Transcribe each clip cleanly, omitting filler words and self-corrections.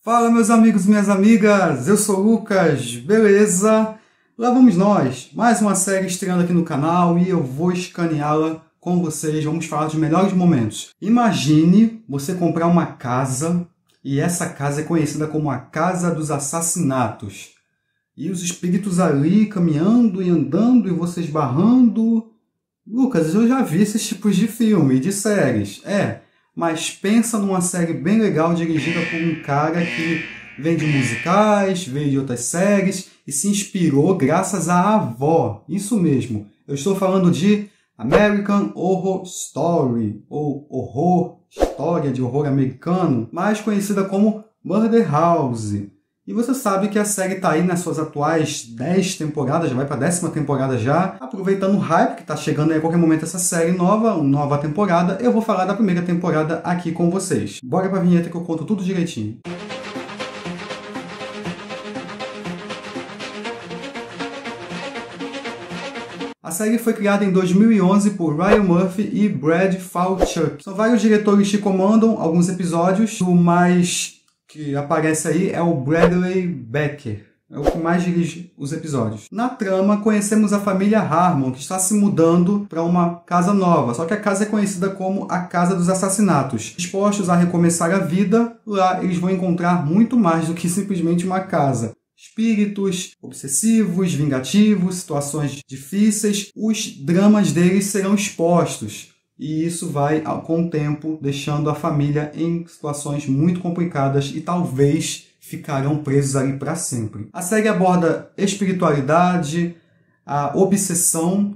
Fala meus amigos e minhas amigas, eu sou o Lucas, beleza? Lá vamos nós, mais uma série estreando aqui no canal e eu vou escaneá-la com vocês, vamos falar dos melhores momentos. Imagine você comprar uma casa e essa casa é conhecida como a Casa dos Assassinatos. E os espíritos ali caminhando e andando e você esbarrando. Lucas, eu já vi esses tipos de filme e de séries, mas pensa numa série bem legal dirigida por um cara que vem de musicais, veio de outras séries e se inspirou graças à avó. Isso mesmo, eu estou falando de American Horror Story, ou História de Horror Americano, mais conhecida como Murder House. E você sabe que a série está aí nas suas atuais 10 temporadas, já vai para a 10ª temporada já. Aproveitando o hype que está chegando aí a qualquer momento essa série nova temporada, eu vou falar da primeira temporada aqui com vocês. Bora para a vinheta que eu conto tudo direitinho. A série foi criada em 2011 por Ryan Murphy e Brad Falchuk. São vários diretores que comandam alguns episódios, o mais que aparece aí é o Bradley Becker. É o que mais dirige os episódios. Na trama, conhecemos a família Harmon, que está se mudando para uma casa nova. Só que a casa é conhecida como a Casa dos Assassinatos. Dispostos a recomeçar a vida, lá eles vão encontrar muito mais do que simplesmente uma casa. Espíritos obsessivos, vingativos, situações difíceis. Os dramas deles serão expostos. E isso vai, com o tempo, deixando a família em situações muito complicadas e talvez ficarão presos ali para sempre. A série aborda espiritualidade, a obsessão,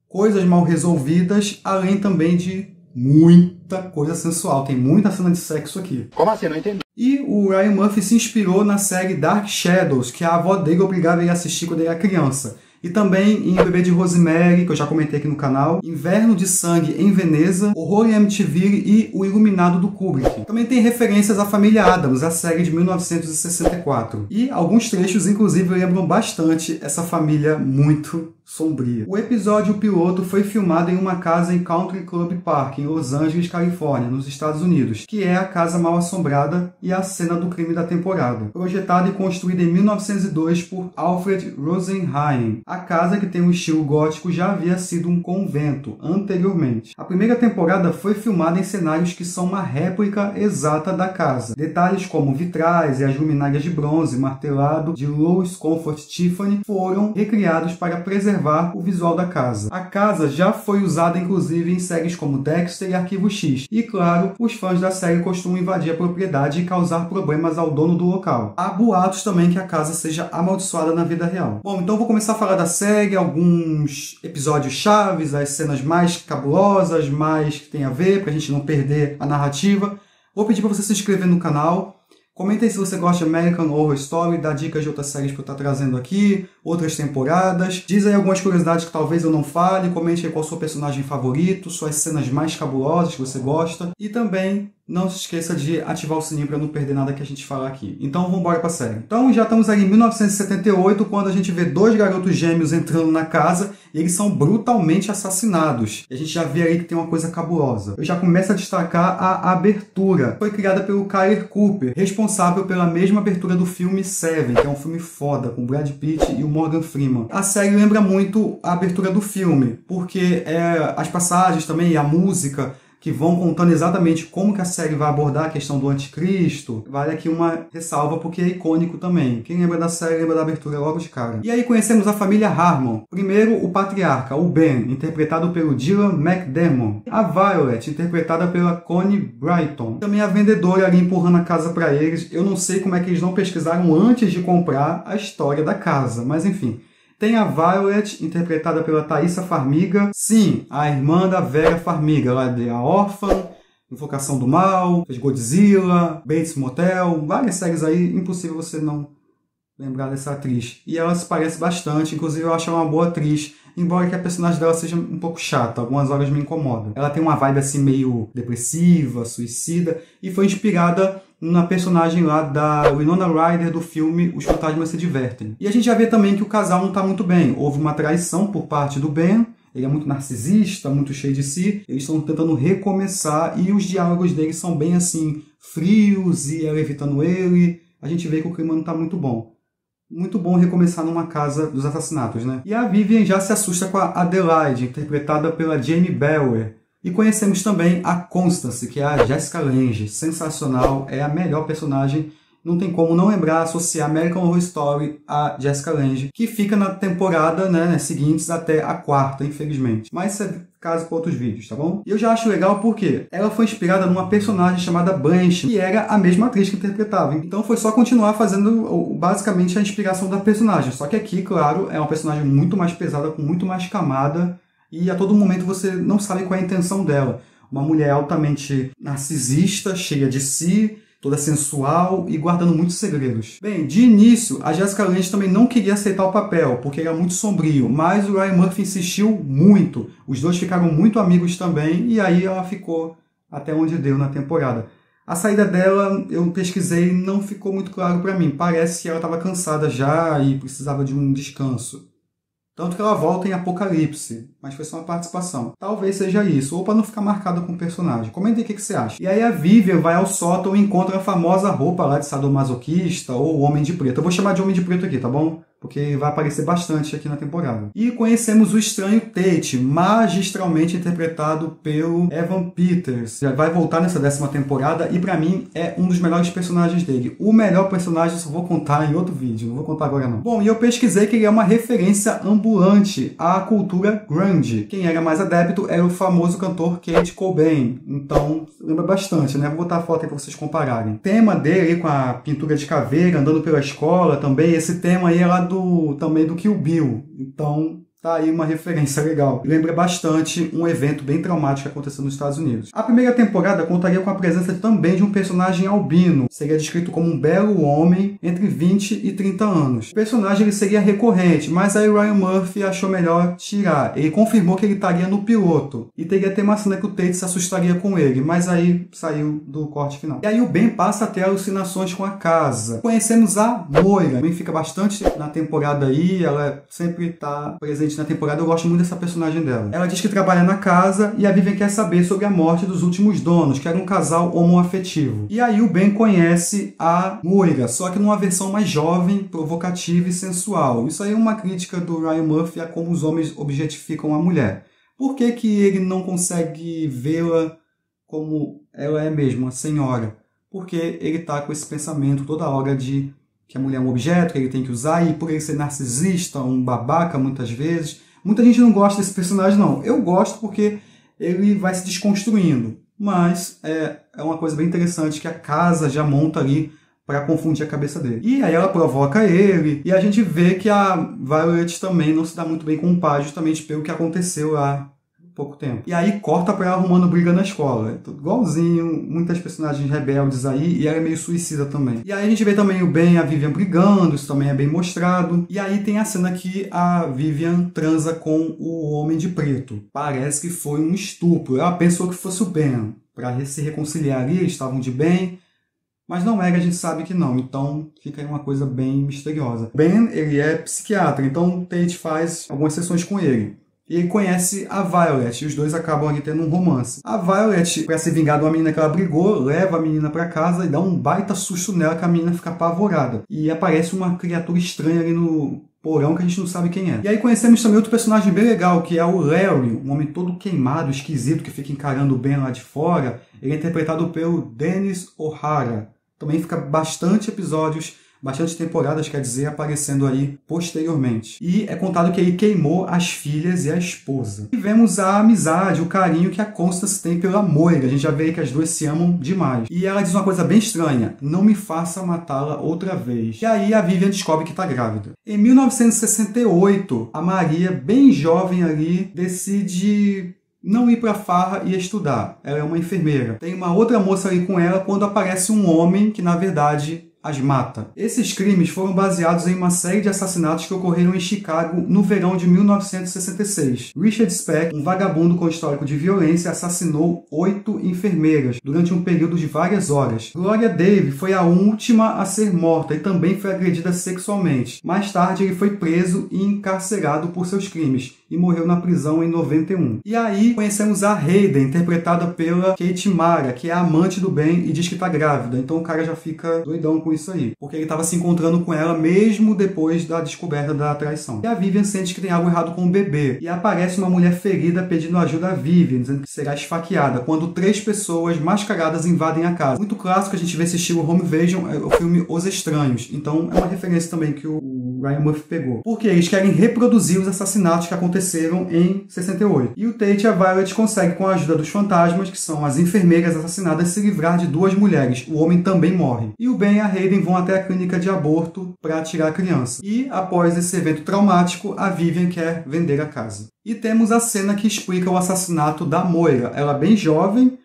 coisas mal resolvidas, além também de muita coisa sensual. Tem muita cena de sexo aqui. Como assim? Não entendi. E o Ryan Murphy se inspirou na série Dark Shadows, que a avó dele obrigava ele a assistir quando ele era criança. E também em O Bebê de Rosemary, que eu já comentei aqui no canal, Inverno de Sangue em Veneza, Horror em Amityville e O Iluminado do Kubrick. Também tem referências à família Addams, a série de 1964. E alguns trechos, inclusive, lembram bastante essa família muito sombria. O episódio piloto foi filmado em uma casa em Country Club Park, em Los Angeles, Califórnia, nos Estados Unidos, que é a casa mal assombrada e a cena do crime da temporada. Projetada e construída em 1902 por Alfred Rosenheim. A casa, que tem um estilo gótico, já havia sido um convento anteriormente. A primeira temporada foi filmada em cenários que são uma réplica exata da casa. Detalhes como vitrais e as luminárias de bronze martelado de Louis Comfort Tiffany foram recriados para preservar o visual da casa. A casa já foi usada inclusive em séries como Dexter e Arquivo X. E claro, os fãs da série costumam invadir a propriedade e causar problemas ao dono do local. Há boatos também que a casa seja amaldiçoada na vida real. Bom, então vou começar a falar da série, alguns episódios chaves, as cenas mais cabulosas, mais que tem a ver, pra gente não perder a narrativa. Vou pedir para você se inscrever no canal. Comenta aí se você gosta de American Horror Story, dá dicas de outras séries que eu estou trazendo aqui, outras temporadas. Diz aí algumas curiosidades que talvez eu não fale, comente aí qual é o seu personagem favorito, suas cenas mais cabulosas que você gosta. E também não se esqueça de ativar o sininho para não perder nada que a gente falar aqui. Então vamos embora para a série. Então já estamos aí em 1978, quando a gente vê dois garotos gêmeos entrando na casa e eles são brutalmente assassinados. E a gente já vê aí que tem uma coisa cabulosa. Eu já começo a destacar a abertura. Foi criada pelo Kyle Cooper, responsável pela mesma abertura do filme Seven, que é um filme foda, com Brad Pitt e o Morgan Freeman. A série lembra muito a abertura do filme, porque as passagens também e a música que vão contando exatamente como que a série vai abordar a questão do anticristo. Vale aqui uma ressalva porque é icônico também. Quem lembra da série lembra da abertura logo de cara. E aí conhecemos a família Harmon. Primeiro o patriarca, o Ben, interpretado pelo Dylan McDermott. A Violet, interpretada pela Connie Britton. Também a vendedora ali empurrando a casa para eles. Eu não sei como é que eles não pesquisaram antes de comprar a história da casa, mas enfim. Tem a Violet, interpretada pela Thaisa Farmiga. Sim, a irmã da Vera Farmiga, lá de A Órfã, Invocação do Mal, fez Godzilla, Bates Motel, várias séries aí, impossível você não lembrar dessa atriz. E ela se parece bastante, inclusive eu acho ela uma boa atriz, embora que a personagem dela seja um pouco chata, algumas horas me incomoda. Ela tem uma vibe assim meio depressiva, suicida, e foi inspirada na personagem lá da Winona Ryder do filme Os Fantasmas se Divertem. E a gente já vê também que o casal não está muito bem. Houve uma traição por parte do Ben, ele é muito narcisista, muito cheio de si. Eles estão tentando recomeçar e os diálogos deles são bem assim, frios e ela evitando ele. a gente vê que o clima não está muito bom. Muito bom recomeçar numa casa dos assassinatos, né? E a Vivian já se assusta com a Adelaide, interpretada pela Jamie Bauer. E conhecemos também a Constance, que é a Jessica Lange. Sensacional, é a melhor personagem. Não tem como não lembrar, associar American Horror Story a Jessica Lange, que fica na temporada, né, seguintes até a 4ª, infelizmente. Mas isso é caso para outros vídeos, tá bom? E eu já acho legal porque ela foi inspirada numa personagem chamada Blanche, que era a mesma atriz que interpretava. Então foi só continuar fazendo basicamente a inspiração da personagem. Só que aqui, claro, é uma personagem muito mais pesada, com muito mais camada, e a todo momento você não sabe qual é a intenção dela. Uma mulher altamente narcisista, cheia de si, toda sensual e guardando muitos segredos. Bem, de início, a Jessica Lange também não queria aceitar o papel, porque era muito sombrio, mas o Ryan Murphy insistiu muito. Os dois ficaram muito amigos também, e aí ela ficou até onde deu na temporada. A saída dela, eu pesquisei, não ficou muito claro para mim. Parece que ela estava cansada já e precisava de um descanso. Tanto que ela volta em Apocalipse, mas foi só uma participação. Talvez seja isso, ou para não ficar marcada com o personagem. Comenta aí o que você acha. E aí a Vivian vai ao sótão e encontra a famosa roupa lá de sadomasoquista ou Homem de Preto. Eu vou chamar de Homem de Preto aqui, tá bom? Porque vai aparecer bastante aqui na temporada. E conhecemos o estranho Tate, magistralmente interpretado pelo Evan Peters. Já vai voltar nessa 10ª temporada e pra mim é um dos melhores personagens dele. O melhor personagem eu só vou contar em outro vídeo, não vou contar agora não. Bom, e eu pesquisei que ele é uma referência ambulante à cultura grunge. Quem era mais adepto era o famoso cantor Kurt Cobain. Então, lembra bastante, né? Vou botar a foto aí pra vocês compararem. O tema dele com a pintura de caveira, andando pela escola também, esse tema aí é lá também do Kill Bill. Então, tá aí uma referência legal. Lembra bastante um evento bem traumático que aconteceu nos Estados Unidos. A primeira temporada contaria com a presença também de um personagem albino. Seria descrito como um belo homem entre 20 e 30 anos. O personagem ele seria recorrente, mas aí o Ryan Murphy achou melhor tirar. Ele confirmou que ele estaria no piloto. E teria até uma cena que o Tate se assustaria com ele, mas aí saiu do corte final. E aí o Ben passa a ter alucinações com a casa. Conhecemos a Moira. Ben fica bastante na temporada aí, ela sempre está presente na temporada. Eu gosto muito dessa personagem dela. Ela diz que trabalha na casa e a Vivian quer saber sobre a morte dos últimos donos, que era um casal homoafetivo. E aí o Ben conhece a Moira, só que numa versão mais jovem, provocativa e sensual. Isso aí é uma crítica do Ryan Murphy a como os homens objetificam a mulher. Por que que ele não consegue vê-la como ela é mesmo, uma senhora? Porque ele está com esse pensamento toda hora de que a mulher é um objeto, que ele tem que usar, e por ele ser narcisista, um babaca muitas vezes. Muita gente não gosta desse personagem, não. Eu gosto porque ele vai se desconstruindo. Mas é uma coisa bem interessante que a casa já monta ali para confundir a cabeça dele. E aí ela provoca ele, e a gente vê que a Violet também não se dá muito bem com o pai, justamente pelo que aconteceu lá pouco tempo. E aí corta pra ela arrumando briga na escola. É tudo igualzinho, muitas personagens rebeldes aí, e ela é meio suicida também. E aí a gente vê também o Ben e a Vivian brigando, isso também é bem mostrado. E aí tem a cena que a Vivian transa com o Homem de Preto. Parece que foi um estupro. Ela pensou que fosse o Ben. Pra se reconciliar ali, eles estavam de bem. Mas não é, que a gente sabe que não. Então fica aí uma coisa bem misteriosa. Ben, ele é psiquiatra, então Tate faz algumas sessões com ele. E ele conhece a Violet, e os dois acabam ali tendo um romance. A Violet, pra se vingar de uma menina que ela brigou, leva a menina pra casa e dá um baita susto nela, que a menina fica apavorada. E aparece uma criatura estranha ali no porão que a gente não sabe quem é. E aí conhecemos também outro personagem bem legal, que é o Larry, um homem todo queimado, esquisito, que fica encarando o Ben lá de fora. Ele é interpretado pelo Dennis O'Hara. Também fica bastante temporadas, quer dizer, aparecendo aí posteriormente. E é contado que ele queimou as filhas e a esposa. E vemos a amizade, o carinho que a Constance tem pela Moira. A gente já vê que as duas se amam demais. E ela diz uma coisa bem estranha: não me faça matá-la outra vez. E aí a Vivian descobre que está grávida. Em 1968, a Maria, bem jovem ali, decide não ir para farra e estudar. Ela é uma enfermeira. Tem uma outra moça ali com ela quando aparece um homem que, na verdade, as mata. Esses crimes foram baseados em uma série de assassinatos que ocorreram em Chicago no verão de 1966. Richard Speck, um vagabundo com histórico de violência, assassinou 8 enfermeiras durante um período de várias horas. Gloria Dave foi a última a ser morta e também foi agredida sexualmente. Mais tarde, ele foi preso e encarcerado por seus crimes. e morreu na prisão em 91. E aí conhecemos a Hayden, interpretada pela Kate Mara, que é a amante do Ben e diz que tá grávida. Então o cara já fica doidão com isso aí, porque ele tava se encontrando com ela mesmo depois da descoberta da traição. E a Vivian sente que tem algo errado com o bebê, e aparece uma mulher ferida pedindo ajuda a Vivian, dizendo que será esfaqueada, quando 3 pessoas mascaradas invadem a casa. Muito clássico, a gente vê esse estilo home invasion, é o filme Os Estranhos. Então é uma referência também que o Ryan Murphy pegou. Porque eles querem reproduzir os assassinatos que aconteceram em 68. E o Tate e a Violet conseguem, com a ajuda dos fantasmas, que são as enfermeiras assassinadas, se livrar de 2 mulheres. O homem também morre. E o Ben e a Hayden vão até a clínica de aborto para tirar a criança. E após esse evento traumático, a Vivian quer vender a casa. E temos a cena que explica o assassinato da Moira. Ela bem jovem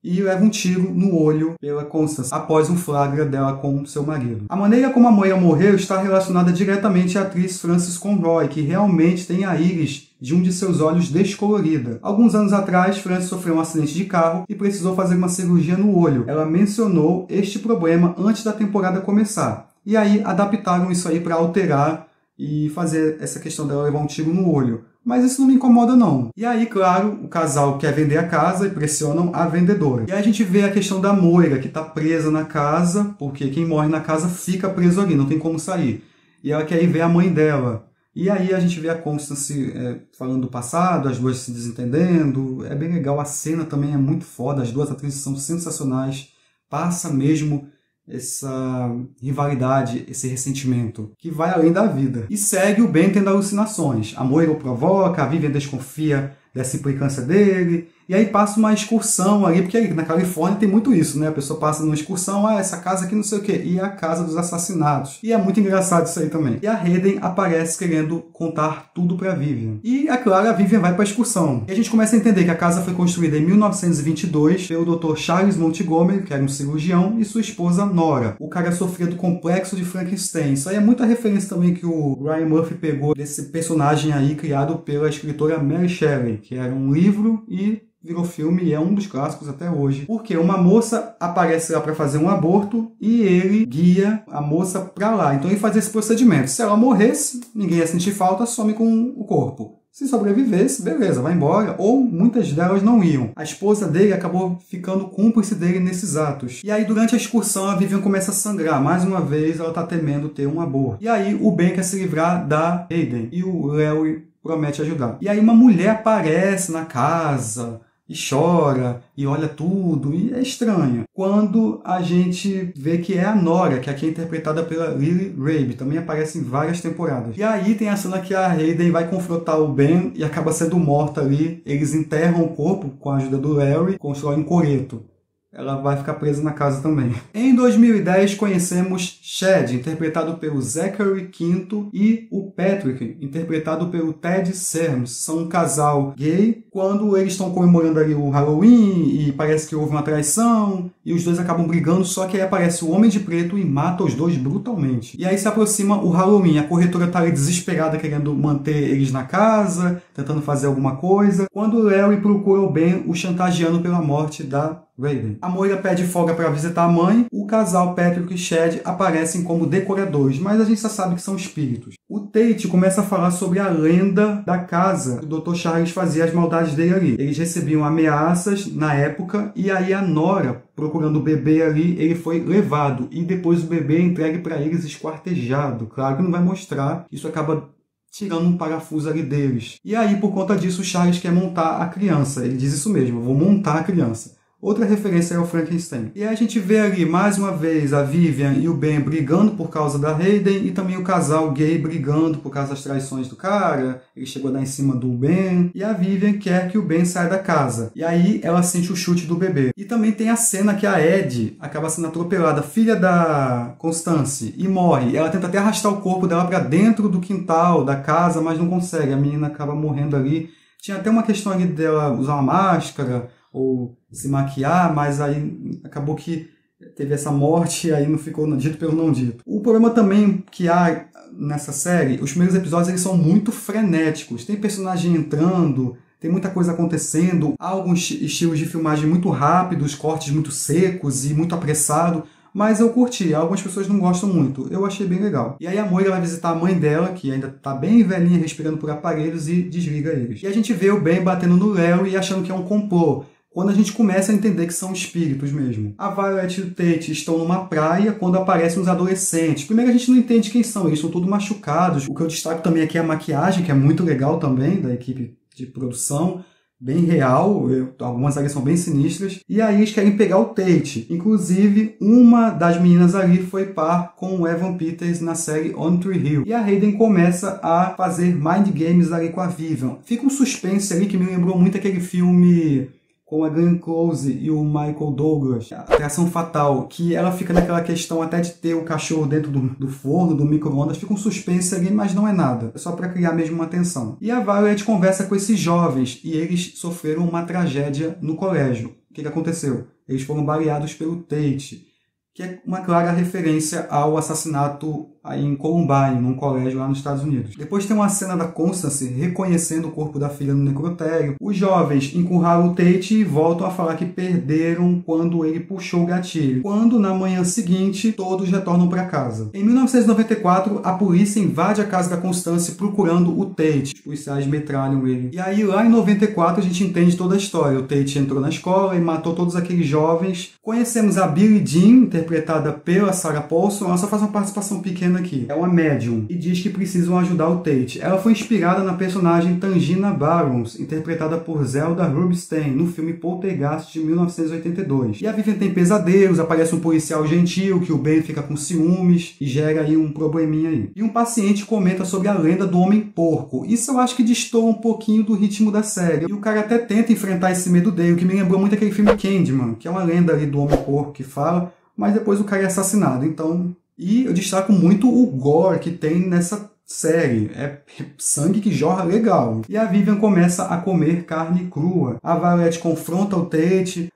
e leva um tiro no olho pela Constance, após um flagra dela com seu marido. A maneira como a Moira morreu está relacionada diretamente à atriz Frances Conroy, que realmente tem a íris de um de seus olhos descolorida. Alguns anos atrás, Frances sofreu um acidente de carro e precisou fazer uma cirurgia no olho. Ela mencionou este problema antes da temporada começar. E aí adaptaram isso aí para alterar e fazer essa questão dela levar um tiro no olho. Mas isso não me incomoda não. E aí, claro, o casal quer vender a casa e pressionam a vendedora. E aí a gente vê a questão da Moira, que está presa na casa, porque quem morre na casa fica preso ali, não tem como sair. E ela quer ir ver a mãe dela. E aí a gente vê a Constance falando do passado, as duas se desentendendo. É bem legal, a cena também é muito foda, as duas atrizes são sensacionais. Passa mesmo essa rivalidade, esse ressentimento, que vai além da vida. E segue o Ben tendo alucinações. A Moira o provoca, a Vivian desconfia dessa implicância dele, e aí passa uma excursão ali, porque na Califórnia tem muito isso, né? A pessoa passa numa excursão, essa casa aqui não sei o quê, e é a casa dos assassinatos. E é muito engraçado isso aí também. E a Hayden aparece querendo contar tudo pra Vivian. E, é claro, a Vivian vai pra excursão. E a gente começa a entender que a casa foi construída em 1922 pelo Dr. Charles Montgomery, que era um cirurgião, e sua esposa Nora. O cara sofria do complexo de Frankenstein. Isso aí é muita referência também que o Ryan Murphy pegou desse personagem aí criado pela escritora Mary Shelley, que era um livro e virou filme e é um dos clássicos até hoje. Porque uma moça aparece lá para fazer um aborto e ele guia a moça para lá. Então ele fazia esse procedimento. Se ela morresse, ninguém ia sentir falta, some com o corpo. Se sobrevivesse, beleza, vai embora. Ou muitas delas não iam. A esposa dele acabou ficando cúmplice dele nesses atos. E aí, durante a excursão, a Vivian começa a sangrar. Mais uma vez, ela tá temendo ter um aborto. E aí, o Ben quer se livrar da Hayden. E o Larry promete ajudar. E aí, uma mulher aparece na casa e chora, e olha tudo, e é estranho. Quando a gente vê que é a Nora, que aqui é interpretada pela Lily Rabe, também aparece em várias temporadas. E aí tem a cena que a Hayden vai confrontar o Ben e acaba sendo morta ali. Eles enterram o corpo com a ajuda do Larry, constroem um coreto. Ela vai ficar presa na casa também. Em 2010, conhecemos Chad, interpretado pelo Zachary Quinto, e o Patrick, interpretado pelo Ted Serms. São um casal gay. Quando eles estão comemorando ali o Halloween e parece que houve uma traição, e os dois acabam brigando, só que aí aparece o Homem de Preto e mata os dois brutalmente. E aí se aproxima o Halloween. A corretora tá ali desesperada, querendo manter eles na casa, tentando fazer alguma coisa. Quando o Larry procura o Ben, o chantageando pela morte da Raven. A Moira pede folga para visitar a mãe. O casal Patrick e Chad aparecem como decoradores, mas a gente já sabe que são espíritos. O Tate começa a falar sobre a lenda da casa que o Dr. Charles fazia as maldades dele ali. Eles recebiam ameaças na época, e aí a Nora, procurando o bebê ali, ele foi levado. E depois o bebê é entregue para eles esquartejado. Claro que não vai mostrar. Isso acaba tirando um parafuso ali deles. E aí, por conta disso, o Charles quer montar a criança. Ele diz isso mesmo, eu vou montar a criança. Outra referência é o Frankenstein. E aí a gente vê ali, mais uma vez, a Vivian e o Ben brigando por causa da Hayden, e também o casal gay brigando por causa das traições do cara. Ele chegou a dar em cima do Ben, e a Vivian quer que o Ben saia da casa. E aí ela sente o chute do bebê. E também tem a cena que a Ed acaba sendo atropelada, filha da Constance, e morre. Ela tenta até arrastar o corpo dela para dentro do quintal da casa, mas não consegue. A menina acaba morrendo ali. Tinha até uma questão ali dela usar uma máscara ou se maquiar, mas aí acabou que teve essa morte e aí não ficou dito pelo não dito. O problema também que há nessa série, os primeiros episódios eles são muito frenéticos. Tem personagem entrando, tem muita coisa acontecendo, há alguns estilos de filmagem muito rápidos, cortes muito secos e muito apressado. mas eu curti. Algumas pessoas não gostam muito. Eu achei bem legal. E aí a Moira vai visitar a mãe dela, que ainda tá bem velhinha, respirando por aparelhos, e desliga eles. E a gente vê o Ben batendo no Léo e achando que é um complô, quando a gente começa a entender que são espíritos mesmo. A Violet e o Tate estão numa praia quando aparecem os adolescentes. Primeiro a gente não entende quem são, eles estão todos machucados. O que eu destaco também aqui é a maquiagem, que é muito legal também, da equipe de produção. Bem real, algumas ali são bem sinistras. E aí eles querem pegar o Tate. Inclusive, uma das meninas ali foi par com o Evan Peters na série On Tree Hill. E a Hayden começa a fazer mind games ali com a Vivian. Fica um suspense ali que me lembrou muito aquele filme com a Glenn Close e o Michael Douglas, Atração Fatal, que ela fica naquela questão até de ter o cachorro dentro do forno, do micro-ondas, fica um suspense ali, mas não é nada, é só para criar mesmo uma tensão. E a Violet conversa com esses jovens, e eles sofreram uma tragédia no colégio. O que aconteceu? Eles foram baleados pelo Tate, que é uma clara referência ao assassinato em Columbine, num colégio lá nos Estados Unidos. Depois tem uma cena da Constance reconhecendo o corpo da filha no necrotério. Os jovens encurralam o Tate e voltam a falar que perderam quando ele puxou o gatilho. Quando, na manhã seguinte, todos retornam para casa. Em 1994, a polícia invade a casa da Constance procurando o Tate. Os policiais metralham ele. E aí, lá em 94, a gente entende toda a história. O Tate entrou na escola e matou todos aqueles jovens. Conhecemos a Billie Jean, interpretada pela Sarah Paulson. Ela só faz uma participação pequena aqui. É uma médium e diz que precisam ajudar o Tate. Ela foi inspirada na personagem Tangina Barons, interpretada por Zelda Rubinstein, no filme Poltergeist de 1982. E a Vivian tem pesadelos, aparece um policial gentil que o Ben fica com ciúmes e gera aí um probleminha aí. E um paciente comenta sobre a lenda do Homem-Porco. Isso eu acho que destoa um pouquinho do ritmo da série. E o cara até tenta enfrentar esse medo dele, o que me lembrou muito aquele filme Candyman, que é uma lenda ali do Homem-Porco que fala, mas depois o cara é assassinado. Então... E eu destaco muito o gore que tem nessa série. É sangue que jorra legal. E a Vivian começa a comer carne crua. A Violet confronta o Tate.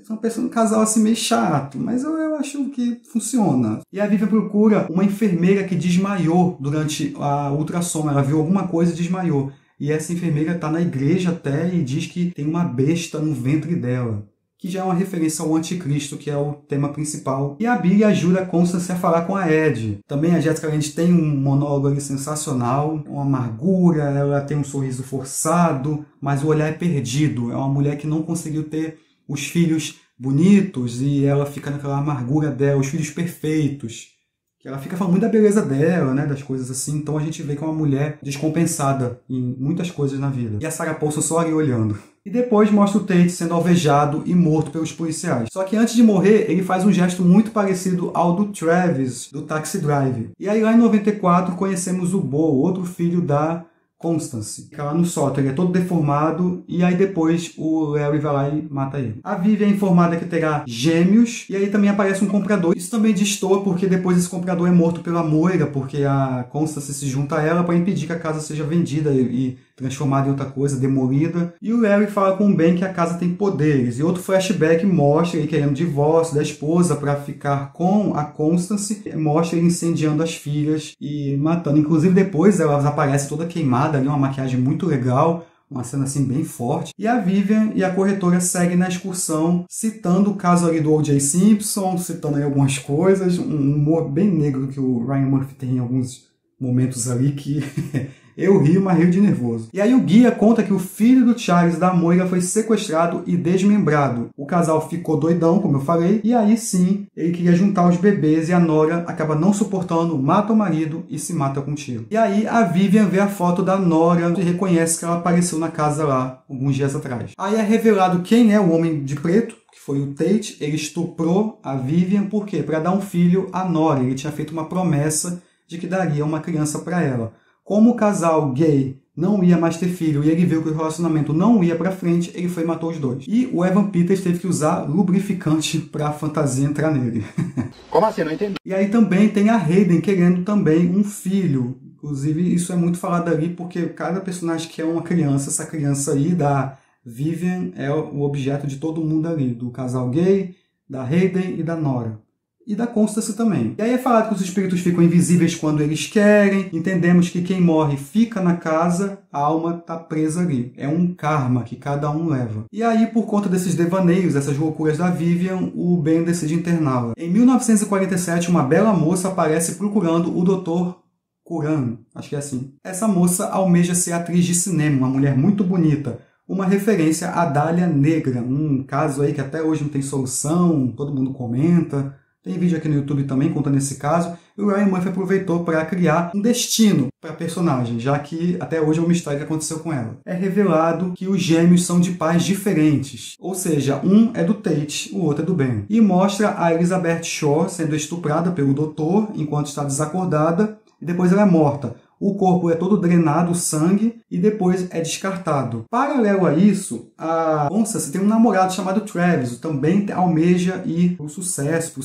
Um casal assim meio chato, mas eu acho que funciona. E a Vivian procura uma enfermeira que desmaiou durante a ultrassom. Ela viu alguma coisa e desmaiou. E essa enfermeira está na igreja até e diz que tem uma besta no ventre dela, que já é uma referência ao anticristo, que é o tema principal. E a Billie ajuda a Constance a falar com a Ed. Também a Jessica Lange tem um monólogo ali sensacional, uma amargura, ela tem um sorriso forçado, mas o olhar é perdido. É uma mulher que não conseguiu ter os filhos bonitos e ela fica naquela amargura dela, os filhos perfeitos. Que ela fica falando muito da beleza dela, né, das coisas assim. Então a gente vê que é uma mulher descompensada em muitas coisas na vida. E a Sarah Paulson só ali olhando. E depois mostra o Tate sendo alvejado e morto pelos policiais. Só que antes de morrer, ele faz um gesto muito parecido ao do Travis, do Taxi Drive. E aí lá em 94 conhecemos o Bo, outro filho da Constance. Fica lá no sótão, ele é todo deformado e aí depois o Larry vai lá e mata ele. A Vivian é informada que terá gêmeos e aí também aparece um comprador. Isso também destoa porque depois esse comprador é morto pela Moira, porque a Constance se junta a ela para impedir que a casa seja vendida e transformada em outra coisa, demolida. E o Larry fala com o Ben que a casa tem poderes. E outro flashback mostra ele querendo divórcio da esposa para ficar com a Constance. Mostra ele incendiando as filhas e matando. Inclusive depois elas aparecem toda queimada ali, uma maquiagem muito legal. Uma cena assim bem forte. E a Vivian e a corretora seguem na excursão, citando o caso ali do O.J. Simpson, citando aí algumas coisas. Um humor bem negro que o Ryan Murphy tem em alguns momentos ali que... Eu rio, mas rio de nervoso. E aí o guia conta que o filho do Charles da Moira foi sequestrado e desmembrado. O casal ficou doidão, como eu falei, e aí sim, ele queria juntar os bebês e a Nora acaba não suportando, mata o marido e se mata com um tiro. E aí a Vivian vê a foto da Nora e reconhece que ela apareceu na casa lá, alguns dias atrás. Aí é revelado quem é o homem de preto, que foi o Tate. Ele estuprou a Vivian, por quê? Para dar um filho à Nora. Ele tinha feito uma promessa de que daria uma criança para ela. Como o casal gay não ia mais ter filho e ele viu que o relacionamento não ia pra frente, ele foi e matou os dois. E o Evan Peters teve que usar lubrificante pra fantasia entrar nele. Como assim? Não entendi. E aí também tem a Hayden querendo também um filho. Inclusive isso é muito falado ali porque cada personagem quer uma criança. Essa criança aí da Vivian é o objeto de todo mundo ali. Do casal gay, da Hayden e da Nora. e da Constance também. E aí é falado que os espíritos ficam invisíveis quando eles querem, entendemos que quem morre fica na casa, a alma está presa ali. É um karma que cada um leva. E aí, por conta desses devaneios, essas loucuras da Vivian, o Ben decide interná-la. Em 1947, uma bela moça aparece procurando o Dr. Curran, acho que é assim. Essa moça almeja ser atriz de cinema, uma mulher muito bonita. Uma referência à Dália Negra, um caso aí que até hoje não tem solução, todo mundo comenta. Tem vídeo aqui no YouTube também contando esse caso. E o Ryan Murphy aproveitou para criar um destino para a personagem, já que até hoje é um mistério que aconteceu com ela. É revelado que os gêmeos são de pais diferentes. Ou seja, um é do Tate, o outro é do Ben. E mostra a Elizabeth Shaw sendo estuprada pelo doutor enquanto está desacordada. E depois ela é morta. O corpo é todo drenado, sangue, e depois é descartado. Paralelo a isso, a Constance tem um namorado chamado Travis, também almeja ir para o sucesso,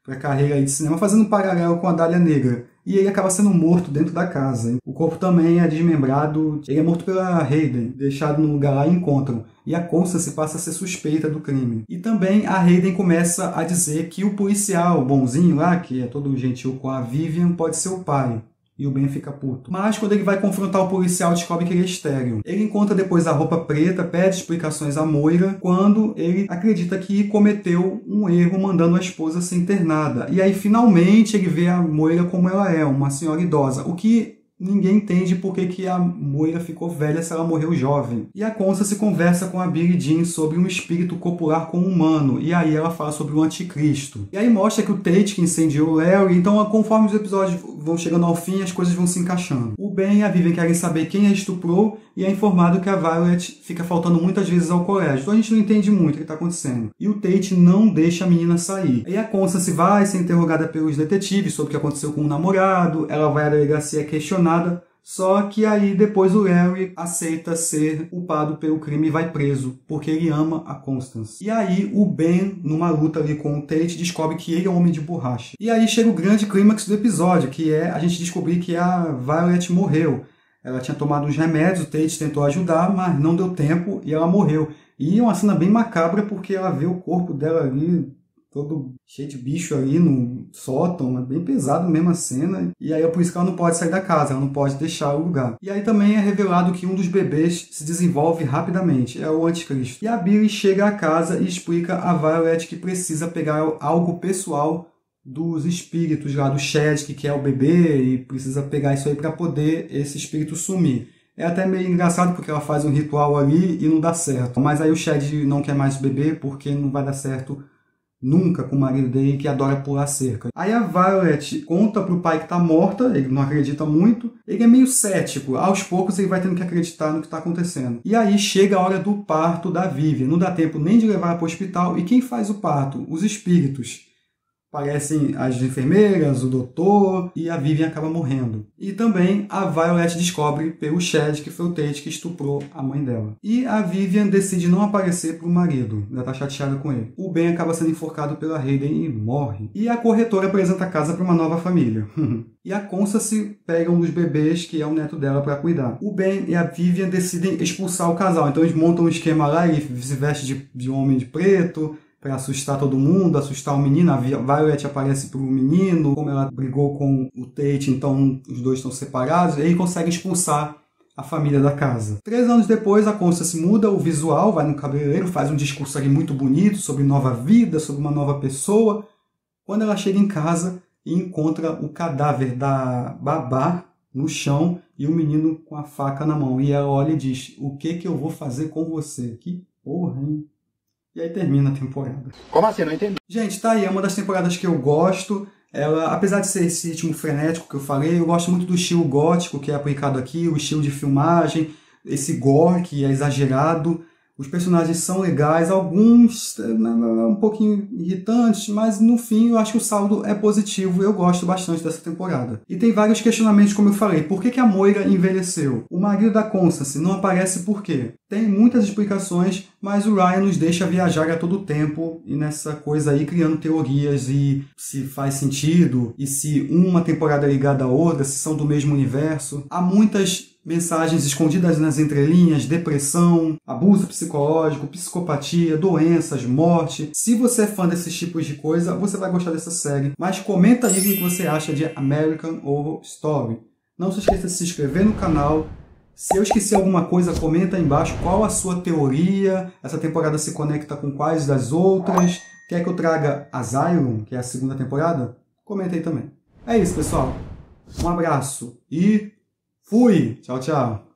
para a carreira aí de cinema, fazendo um paralelo com a Dália Negra. E ele acaba sendo morto dentro da casa. O corpo também é desmembrado, ele é morto pela Hayden, deixado no lugar lá e encontram. E a Constance passa a ser suspeita do crime. E também a Hayden começa a dizer que o policial bonzinho lá, que é todo gentil com a Vivian, pode ser o pai. E o Ben fica puto. Mas quando ele vai confrontar o policial, descobre que ele é estéril. Ele encontra depois a roupa preta, pede explicações à Moira, quando ele acredita que cometeu um erro mandando a esposa ser internada. E aí, finalmente, ele vê a Moira como ela é, uma senhora idosa. O que ninguém entende porque que a Moira ficou velha se ela morreu jovem. E a Constance conversa com a Billie Jean sobre um espírito copular com um humano. E aí ela fala sobre o anticristo. E aí mostra que o Tate que incendiou o Larry. Então, conforme os episódios vão chegando ao fim, as coisas vão se encaixando. O Ben e a Vivian querem saber quem a estuprou e é informado que a Violet fica faltando muitas vezes ao colégio. Então a gente não entende muito o que está acontecendo. E o Tate não deixa a menina sair. E a Constance vai ser interrogada pelos detetives sobre o que aconteceu com o namorado. Ela vai à delegacia questionada. Só que aí depois o Larry aceita ser culpado pelo crime e vai preso, porque ele ama a Constance. E aí o Ben, numa luta ali com o Tate, descobre que ele é um homem de borracha. E aí chega o grande clímax do episódio, que é a gente descobrir que a Violet morreu. Ela tinha tomado uns remédios, o Tate tentou ajudar, mas não deu tempo e ela morreu. E é uma cena bem macabra porque ela vê o corpo dela ali todo cheio de bicho ali no sótão, é bem pesado mesmo a cena. E aí é por isso que ela não pode sair da casa, ela não pode deixar o lugar. E aí também é revelado que um dos bebês se desenvolve rapidamente, é o anticristo. E a Billie chega à casa e explica a Violet que precisa pegar algo pessoal dos espíritos lá do Chad, que é o bebê, e precisa pegar isso aí para poder esse espírito sumir. É até meio engraçado porque ela faz um ritual ali e não dá certo. Mas aí o Chad não quer mais o bebê porque não vai dar certo nunca com o marido dele, que adora pular cerca. Aí a Violet conta pro pai que tá morta, ele não acredita muito, ele é meio cético, aos poucos ele vai tendo que acreditar no que tá acontecendo. E aí chega a hora do parto da Vivian, não dá tempo nem de levar para o hospital, e quem faz o parto? Os espíritos. Parecem as enfermeiras, o doutor, e a Vivian acaba morrendo. E também a Violet descobre pelo Chad que foi o Tate que estuprou a mãe dela. E a Vivian decide não aparecer pro marido, ela tá chateada com ele. O Ben acaba sendo enforcado pela Hayden e morre. E a corretora apresenta a casa para uma nova família. E a Constance pega um dos bebês, que é o neto dela, para cuidar. O Ben e a Vivian decidem expulsar o casal, então eles montam um esquema lá e se veste de homem de preto, para assustar todo mundo, assustar o menino. A Violet aparece pro menino, como ela brigou com o Tate, então os dois estão separados, e aí consegue expulsar a família da casa. 3 anos depois, a Constance muda o visual, vai no cabeleireiro, faz um discurso ali muito bonito sobre nova vida, sobre uma nova pessoa. Quando ela chega em casa e encontra o cadáver da babá no chão e o menino com a faca na mão. E ela olha e diz: "O que eu vou fazer com você?" Que porra, hein? E aí termina a temporada. Como assim? Não entendi. Gente, tá aí, é uma das temporadas que eu gosto. Ela, apesar de ser esse ritmo frenético que eu falei, eu gosto muito do estilo gótico que é aplicado aqui, o estilo de filmagem, esse gore que é exagerado. Os personagens são legais, alguns um pouquinho irritantes, mas no fim eu acho que o saldo é positivo. Eu gosto bastante dessa temporada. E tem vários questionamentos, como eu falei. Por que a Moira envelheceu? O marido da Constance não aparece por quê? Tem muitas explicações, mas o Ryan nos deixa viajar a todo tempo e nessa coisa aí criando teorias e se faz sentido, e se uma temporada é ligada à outra, se são do mesmo universo. Há muitas mensagens escondidas nas entrelinhas: depressão, abuso psicológico, psicopatia, doenças, morte. Se você é fã desses tipos de coisa, você vai gostar dessa série. Mas comenta aí o que você acha de American Horror Story. Não se esqueça de se inscrever no canal. Se eu esqueci alguma coisa, comenta aí embaixo qual a sua teoria. Essa temporada se conecta com quais das outras? Quer que eu traga Asylum, que é a segunda temporada? Comenta aí também. É isso, pessoal. Um abraço e fui! Tchau, tchau!